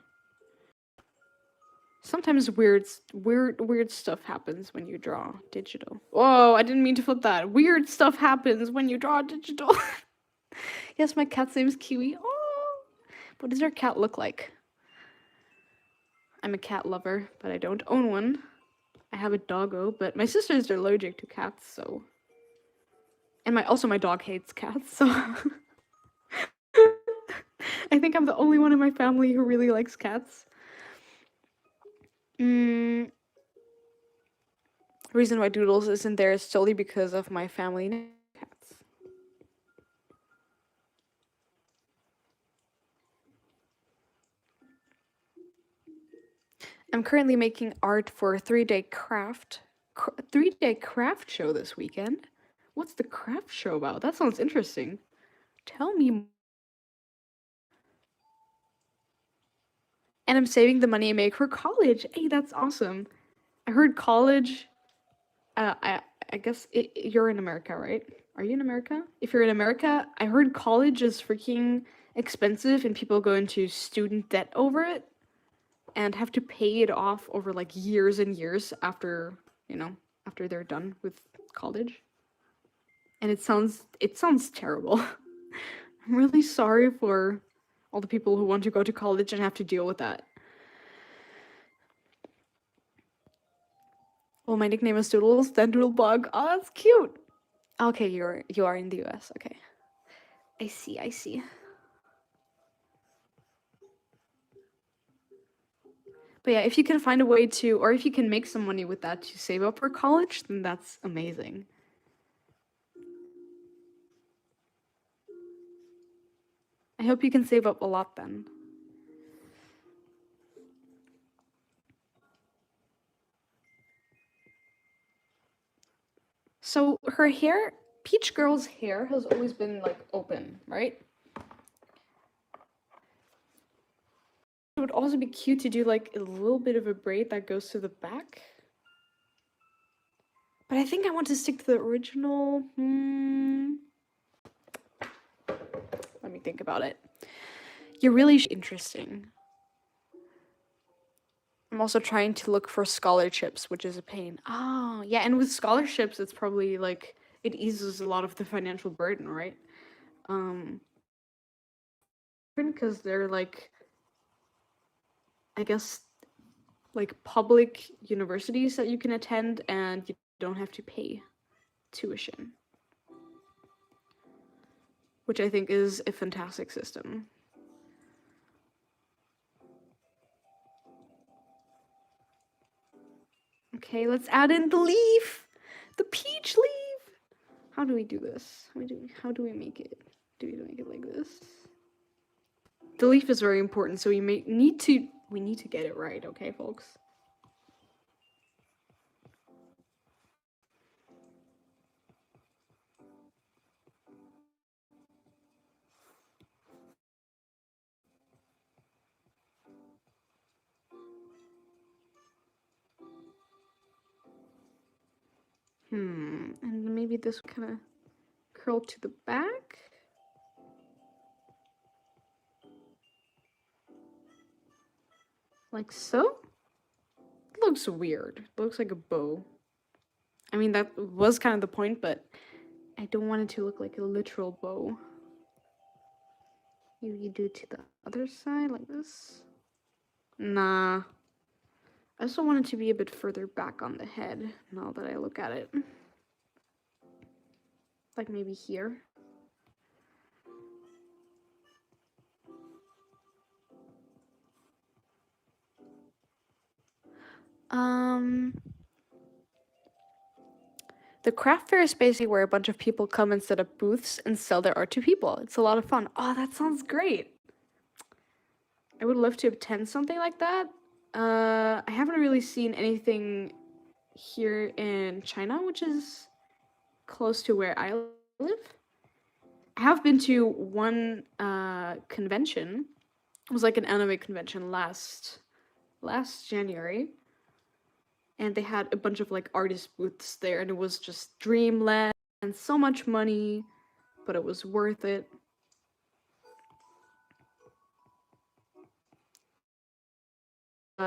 Sometimes weird stuff happens when you draw digital. Whoa, I didn't mean to flip that. Weird stuff happens when you draw digital. Yes, my cat's name is Kiwi. Oh, what does your cat look like? I'm a cat lover, but I don't own one. I have a doggo, but my sister's allergic to cats, so. And my dog hates cats, so. I think I'm the only one in my family who really likes cats. The reason why Doodles isn't there is solely because of my family cats. I'm currently making art for a 3-day craft show this weekend. What's the craft show about? That sounds interesting. Tell me more. And I'm saving the money I make for college. Hey, that's awesome. I heard college. I guess you're in America, right? Are you in America? If you're in America, I heard college is freaking expensive and people go into student debt over it and have to pay it off over like years and years after, after they're done with college. And it sounds terrible. I'm really sorry for all the people who want to go to college and have to deal with that. Well, my nickname is Doodles, then Doodlebug. Oh, that's cute. Okay, you are in the US. Okay. I see. But yeah, if you can find a way to, or if you can make some money with that to save up for college, then that's amazing. I hope you can save up a lot then. So her hair, Peach Girl's hair has always been like open, right? It would also be cute to do like a little bit of a braid that goes to the back. But I think I want to stick to the original. Let me think about it. You're really interesting. I'm also trying to look for scholarships, which is a pain. Oh, yeah, and with scholarships, it's probably like it eases a lot of the financial burden, right? Because they're like, I guess, like public universities that you can attend and you don't have to pay tuition, which I think is a fantastic system. Okay, let's add in the leaf, the peach leaf. How do we do this? How do we make it? do we make it like this? The leaf is very important, so we need to get it right, okay, folks? And maybe this kind of curl to the back. Like so. It looks weird. It looks like a bow. I mean, that was kind of the point, but I don't want it to look like a literal bow. Maybe you do it to the other side, like this. Nah. I also want it to be a bit further back on the head, now that I look at it. Like maybe here. The craft fair is basically where a bunch of people come and set up booths and sell their art to people. It's a lot of fun. Oh, that sounds great. I would love to attend something like that. I haven't really seen anything here in China, which is close to where I live. I have been to one convention. It was like an anime convention last January. And they had a bunch of like artist booths there, and it was just dreamland and so much money, but it was worth it.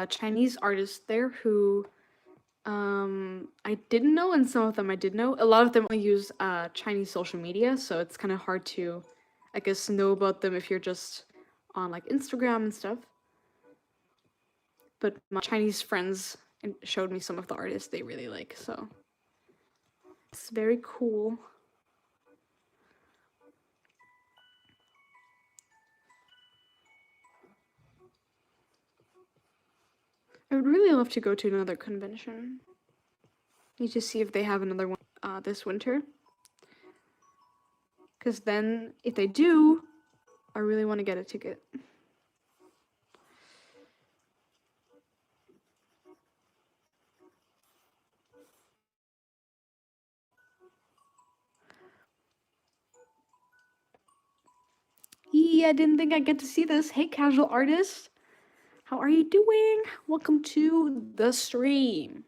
Chinese artists there who I didn't know, and some of them I did know. A lot of them only use Chinese social media, so it's kind of hard to, I guess, know about them if you're just on like Instagram and stuff. But my Chinese friends showed me some of the artists they really like, so it's very cool. I would really love to go to another convention. Need to see if they have another one this winter. Because then, if they do, I really want to get a ticket. I didn't think I'd get to see this. Hey, casual artist. How are you doing? Welcome to the stream.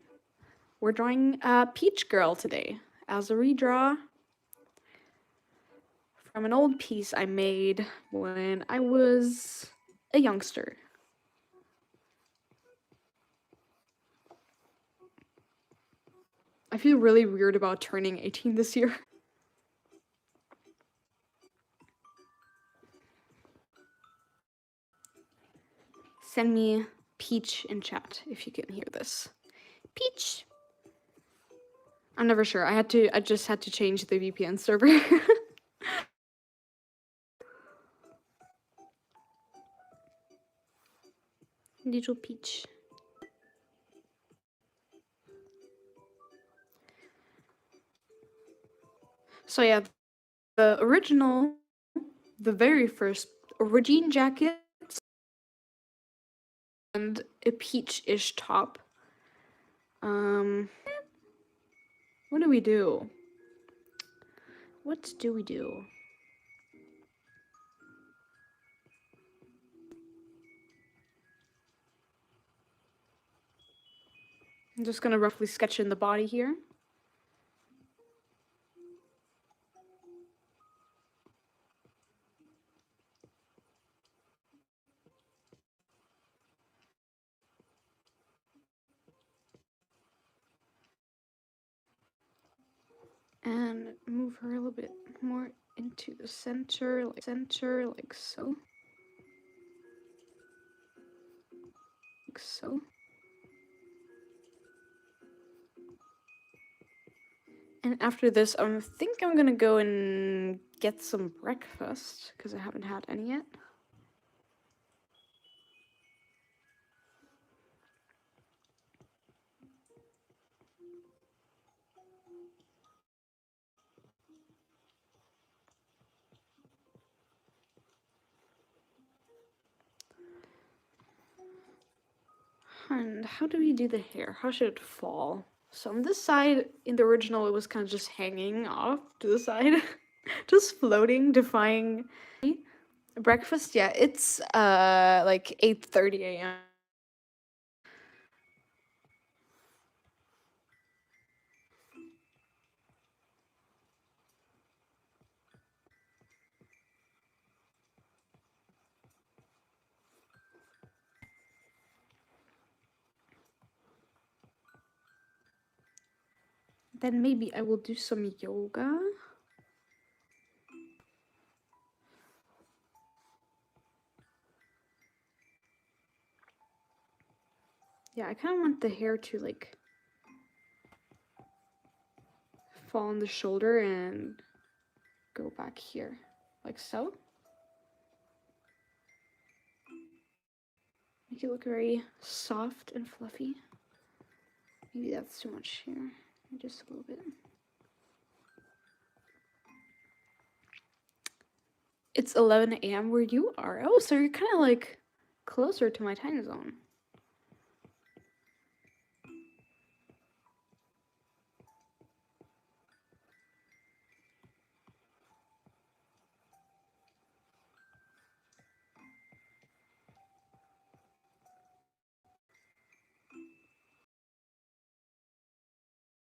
We're drawing Peach Girl today as a redraw from an old piece I made when I was a youngster. I feel really weird about turning 18 this year. Send me Peach in chat if you can hear this. Peach! I'm never sure. I just had to change the VPN server. Little Peach. So yeah, the original, the very first origin jacket and a peach-ish top. What do we do? What do we do? I'm just gonna roughly sketch in the body here. And move her a little bit more into the center, like so. Like so. And after this, I think I'm gonna go and get some breakfast, because I haven't had any yet. And how do we do the hair? How should it fall? So on this side, in the original, it was kind of just hanging off to the side. Just floating, defying breakfast. Yeah, it's like 8:30 a.m. Then maybe I will do some yoga. Yeah, I kind of want the hair to like fall on the shoulder and go back here, like so. Make it look very soft and fluffy. Maybe that's too much here. Just a little bit. It's 11 a.m. where you are. Oh, so you're kind of like closer to my time zone.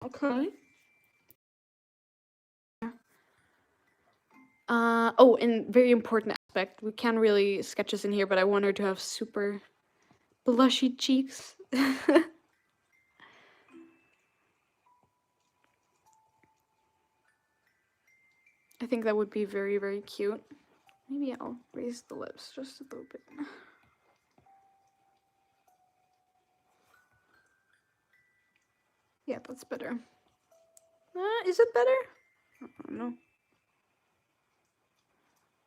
Okay. Oh, and very important aspect. We can't really sketch this in here, but I want her to have super blushy cheeks. I think that would be very, very cute. Maybe I'll raise the lips just a little bit. Yeah, that's better. Is it better? I don't know.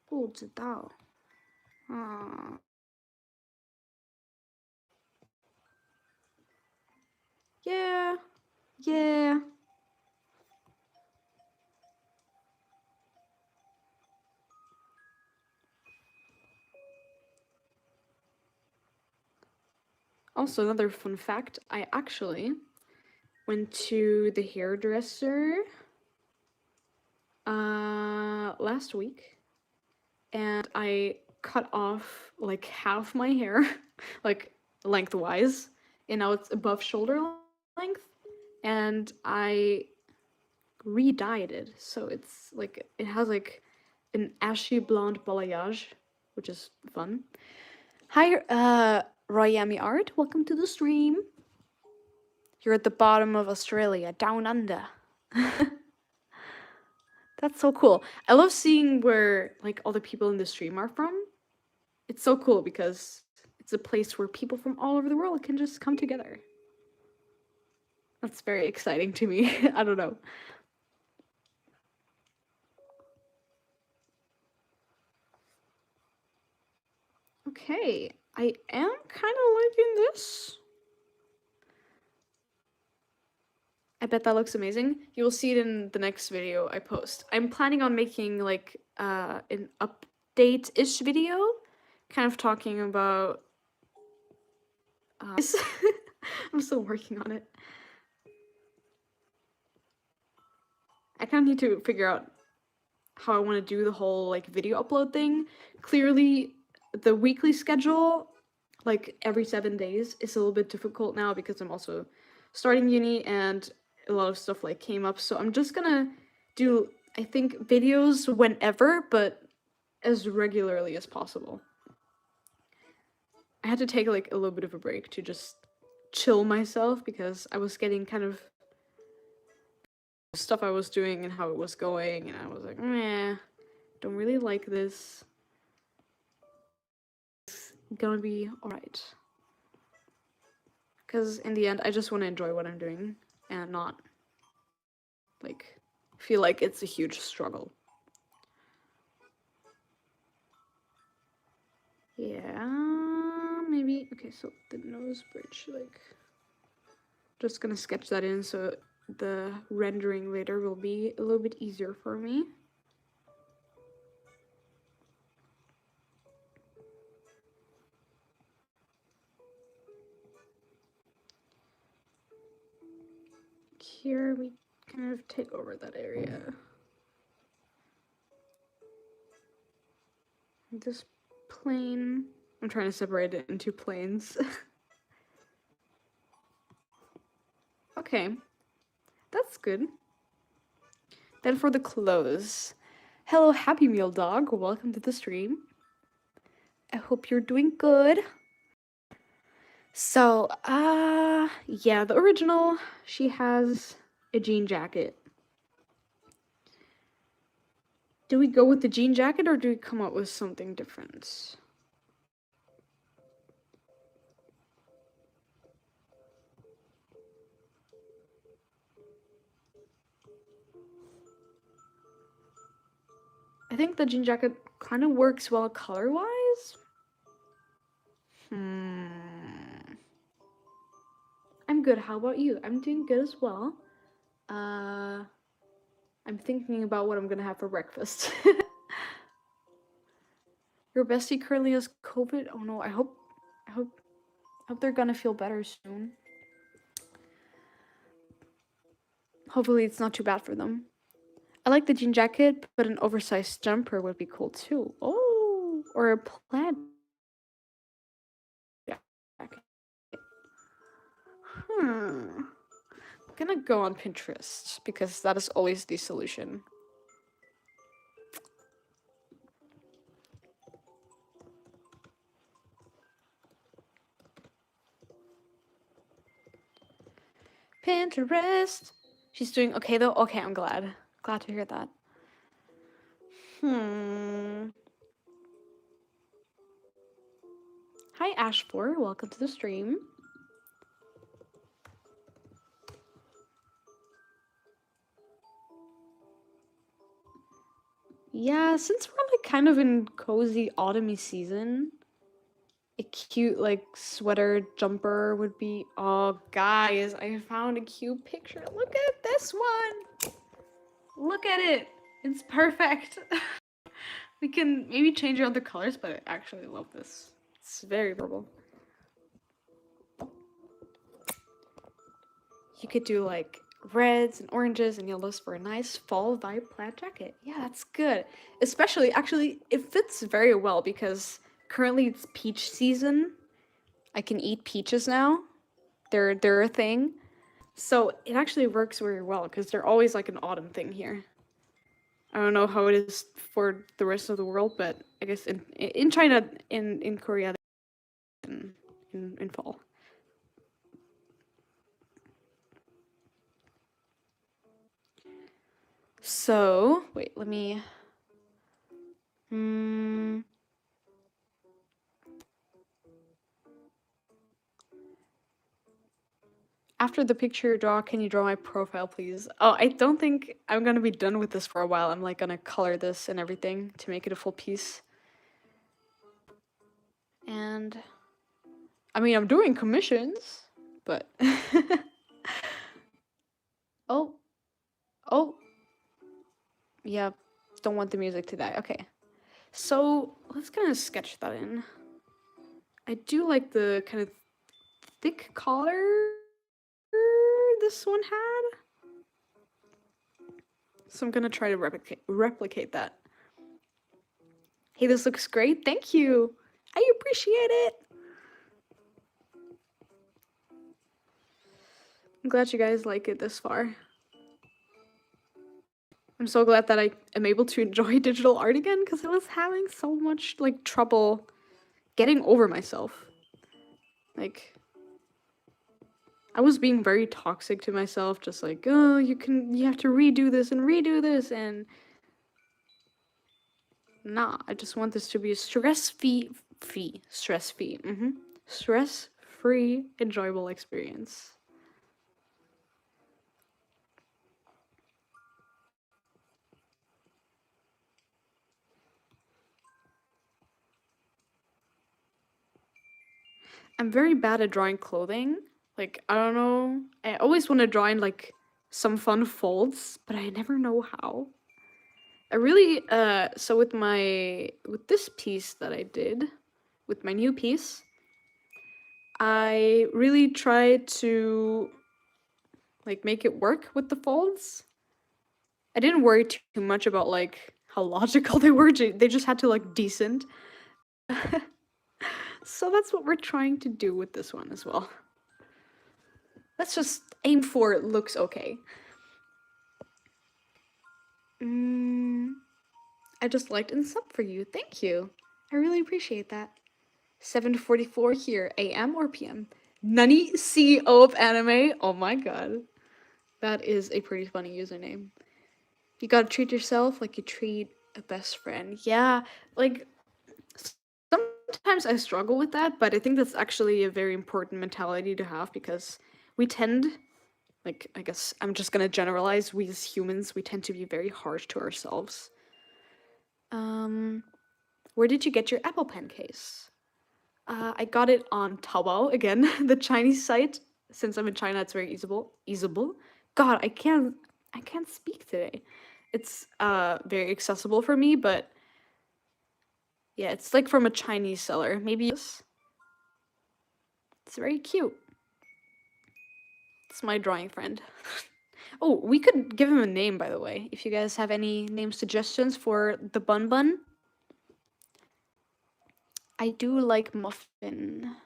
不知道. Yeah. Yeah. Also, another fun fact, I actually went to the hairdresser last week and I cut off like half my hair, like lengthwise, and now it's above shoulder length, and I re-dyed it, so it's like it has like an ashy blonde balayage, which is fun. Hi, Royami Art, welcome to the stream. You're at the bottom of Australia, down under. That's so cool. I love seeing where like all the people in the stream are from. It's so cool because it's a place where people from all over the world can just come together. That's very exciting to me. I don't know. Okay, I am kind of liking this. I bet that looks amazing. You will see it in the next video I post. I'm planning on making like an update-ish video, kind of talking about I'm still working on it. I kind of need to figure out how I want to do the whole like video upload thing. Clearly, the weekly schedule, like every 7 days, is a little bit difficult now because I'm also starting uni and a lot of stuff like came up. So I'm just gonna do, I think, videos whenever, but as regularly as possible. I had to take like a little bit of a break to just chill myself because I was getting kind of stuff I was doing and how it was going, and I was like, meh, don't really like this. It's gonna be alright. Because in the end, I just want to enjoy what I'm doing and not like feel like it's a huge struggle. Yeah, maybe. Okay, so the nose bridge, like, just gonna sketch that in so the rendering later will be a little bit easier for me. here, we kind of take over that area. This plane, I'm trying to separate it into planes. Okay, that's good. Then for the clothes. Hello, Happy Meal Dog. Welcome to the stream. I hope you're doing good. So, yeah, the original, she has a jean jacket. Do we go with the jean jacket or do we come up with something different? I think the jean jacket kind of works well color-wise. I'm good. How about you? I'm doing good as well. I'm thinking about what I'm gonna have for breakfast. Your bestie currently has COVID. Oh no, I hope they're gonna feel better soon. Hopefully it's not too bad for them. I like the jean jacket, but an oversized jumper would be cool too. Oh, or a plaid jacket. I'm gonna go on Pinterest because that is always the solution. Pinterest. She's doing okay though. Okay, I'm glad. Glad to hear that. Hi, Ash4. Welcome to the stream. Yeah, since we're like kind of in cozy autumny season, a cute like sweater jumper would be. Oh, guys, I found a cute picture. Look at this one. Look at it. It's perfect. We can maybe change out the colors, but I actually love this. It's very adorable. You could do like reds and oranges and yellows for a nice fall vibe plaid jacket. Yeah, that's good. Especially, actually, it fits very well because currently it's peach season. I can eat peaches now. They're a thing. So it actually works very well because they're always like an autumn thing here. I don't know how it is for the rest of the world, but I guess in China, in Korea, in fall. So wait, let me. After the picture you draw, can you draw my profile, please? Oh, I don't think I'm gonna be done with this for a while. I'm like gonna color this and everything to make it a full piece. And I mean, I'm doing commissions, but oh, yeah, don't want the music to die. Okay, so let's kind of sketch that in. I do like the kind of thick collar this one had, so I'm gonna try to replicate that. Hey, this looks great. Thank you. I appreciate it. I'm glad you guys like it this far. I'm so glad that I am able to enjoy digital art again because I was having so much like trouble getting over myself. Like I was being very toxic to myself, just like, oh, you have to redo this and nah, I just want this to be a stress-free, enjoyable experience. I'm very bad at drawing clothing. Like, I don't know. I always want to draw in like some fun folds, but I never know how. I really so with this piece that I did, with my new piece, I really tried to like make it work with the folds. I didn't worry too much about like how logical they were. They just had to look decent. So that's what we're trying to do with this one as well. Let's just aim for it looks okay. I just liked and sub for you. Thank you. I really appreciate that. 7:44 here, AM or PM? Nani, CEO of anime? Oh my god. That is a pretty funny username. You gotta treat yourself like you treat a best friend. Yeah, like sometimes I struggle with that, but I think that's actually a very important mentality to have because we tend, like, I guess I'm just gonna generalize, we as humans, we tend to be very harsh to ourselves. Where did you get your Apple Pen case? I got it on Taobao, again, the Chinese site. Since I'm in China, it's very easeable. God, I can't speak today. It's very accessible for me, but yeah, it's like from a Chinese seller. Maybe it's very cute. It's my drawing friend. Oh, we could give him a name, by the way. If you guys have any name suggestions for the Bun Bun. I do like Muffin.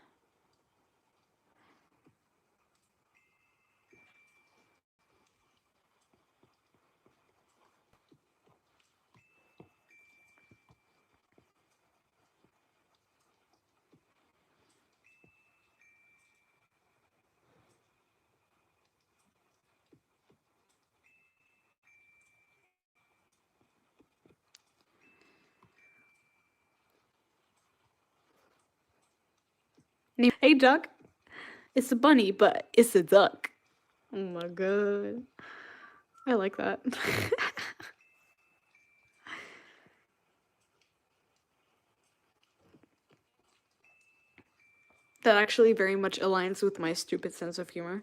Hey, duck. It's a bunny, but it's a duck. Oh my god. I like that. That actually very much aligns with my stupid sense of humor.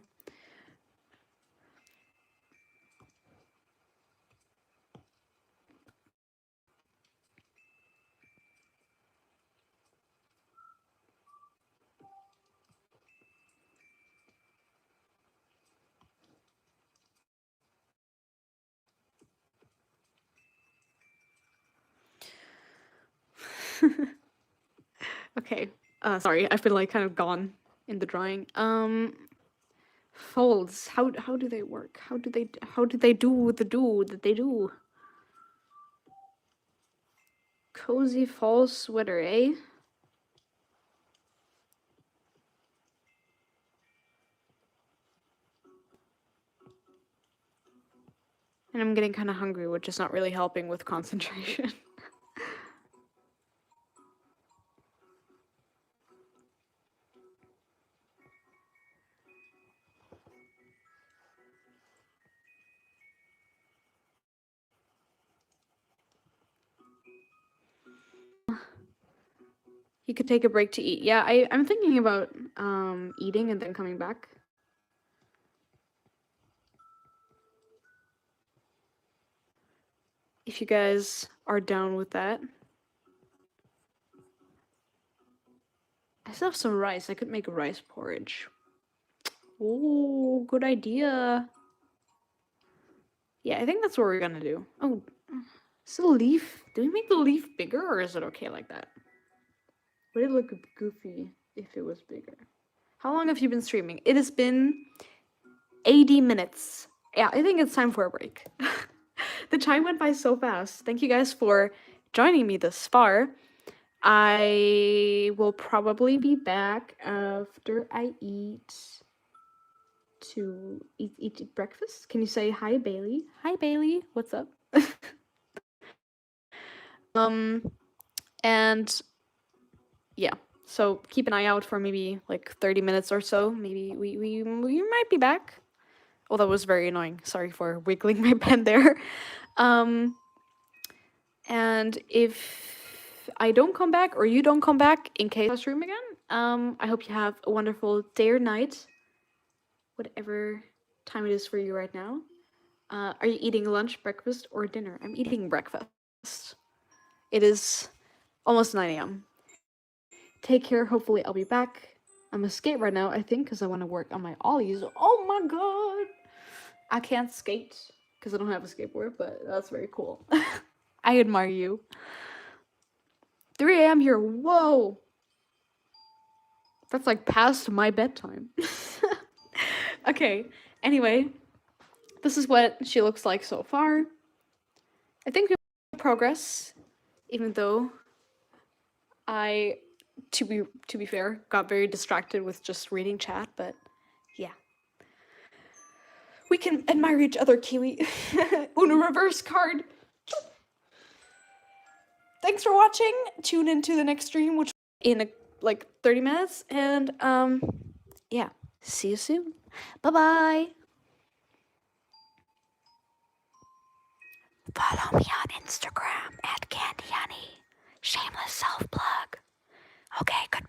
Okay. Sorry, I've been like kind of gone in the drawing. Folds. How do they work? How do they do the do that they do? Cozy fall sweater, eh? And I'm getting kind of hungry, which is not really helping with concentration. You could take a break to eat. Yeah, I'm thinking about eating and then coming back. If you guys are down with that. I still have some rice. I could make a rice porridge. Oh, good idea. Yeah, I think that's what we're gonna do. Oh, is the leaf? Do we make the leaf bigger or is it okay like that? Would it look goofy if it was bigger? How long have you been streaming? It has been 80 minutes. Yeah, I think it's time for a break. The time went by so fast. Thank you guys for joining me this far. I will probably be back after I eat breakfast. Can you say hi, Bailey? Hi, Bailey. What's up? And yeah, so keep an eye out for maybe like 30 minutes or so. Maybe we might be back. Oh, that was very annoying. Sorry for wiggling my pen there. And if I don't come back or you don't come back in case I stream again, I hope you have a wonderful day or night, whatever time it is for you right now. Are you eating lunch, breakfast, or dinner? I'm eating breakfast. It is almost 9 a.m. Take care. Hopefully, I'll be back. I'm gonna skate right now, I think, because I want to work on my ollies. Oh my god! I can't skate because I don't have a skateboard, but that's very cool. I admire you. 3 a.m. here. Whoa. That's like past my bedtime. Okay, anyway, this is what she looks like so far. I think we made progress, even though I, to be fair, got very distracted with just reading chat, but yeah. We can admire each other, Kiwi. Uno reverse card. Thanks for watching. Tune into the next stream, which in like 30 minutes, and yeah, see you soon. Bye-bye. Follow me on Instagram @CandyHoney. Shameless self-plug. Okay, good